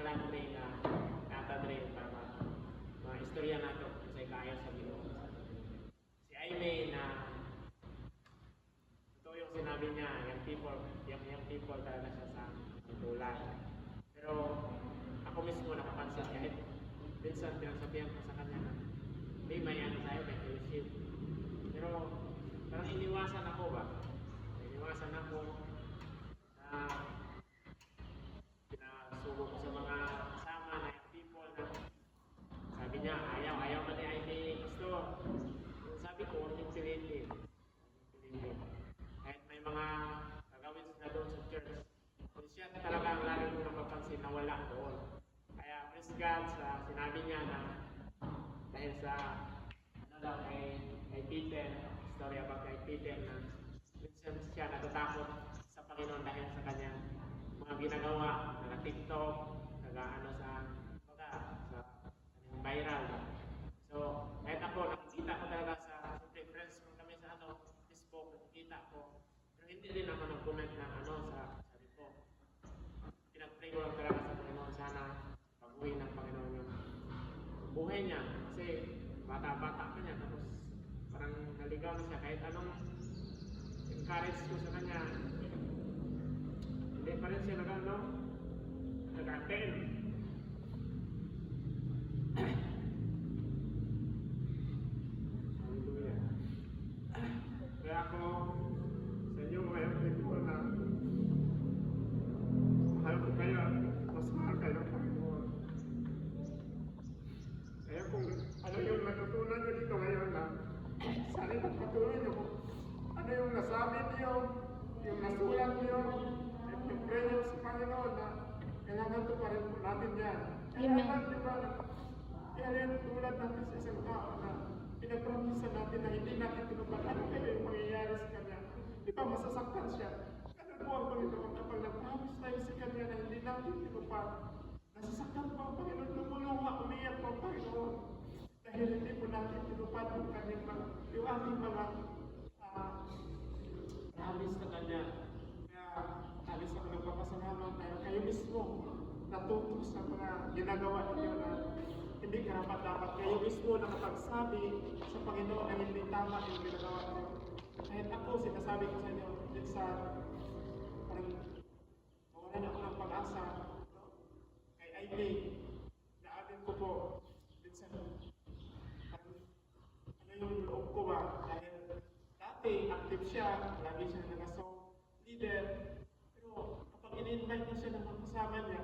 Landry na natadre para mga istorya nato sa kaayo sa Ginoo. Si Aimee na ito yung sinabi niya, young people talaga siya sa tulad. Pero ako mismo nakapansin kahit minsan pinagsabihan ko sa kanya na may ano tayo, may fellowship. Pero parang iniwasan ako ba? Iniwasan ako na pinasubo ko sa mga kasama na young people na sabi niya, ayaw ba ni Aimee gusto. Sabi ko, huwag yung pilitin. Kahit may mga gagawin na doon sa church, kung siya talaga ang lagi ko napapansin na wala doon. Kaya praise God sa sinabi niya na dahil sa ano daw kay Peter, story about kay Peter na minsan siya natatakot sa Panginoon dahil sa kanyang mga ginagawa, naka-TikTok, nag-ano sa viral. So, kahit ako, nakikita ko talaga sa friends kung kami sa Facebook, nakikita ko. Pero hindi rin naman nag-comment ng sa sabi ko. Pinag-pray ko lang talaga sa Panginoon, sana baguhin ng Panginoon yung buhay niya. Kasi bata-bata pa niya, tapos parang naligaw na siya. Kahit anong encourage ko sa kanya, hindi pa rin siya nag-attend. Hallelujah. Kaya ako sa inyo mga people na mahal ko kayo, mas mahal kayo ng Panginoon. Kaya kung ano yung natutunan nyo dito ngayon na sana pagpatuloy nyo kung ano yung nasabi niyo, yung nasulat niyo, yung pray nyo sa Panginoon na kailangan ito pa rin natin yan. Kailangan, di ba, kaya rin tulad natin sa isang tao na pinagpromisa natin na hindi natin tinupad. Ano kaya yung mangyayari sa kanya? Di ba masasaktan siya? Ganun po ang Panginoon kapag nag-promise tayo sa kanya na hindi natin tinupad. Nasasaktan po ang Panginoon, lumulunga, umiyak po ang Panginoon. Dahil hindi po natin tinupad yung kanyang yung ating mga promise sa kanya. Kaya alis ako nagpapasalamat dahil kayo mismo natuto sa mga ginagawa ninyo na hindi karapat-dapat. Kayo mismo nakapagsabi sa Panginoon na hindi tama yung ginagawa niyo. Kahit ako, sinasabi ko sa inyo, minsan, parang mawalan ako ng pag-asa. Kay Aimee, naamin ko po, minsan, ano yung loob ko ba? Dahil dati, active siya, lagi siya nag-song leader. Pero kapag in-invite na siya ng mga kasama niya,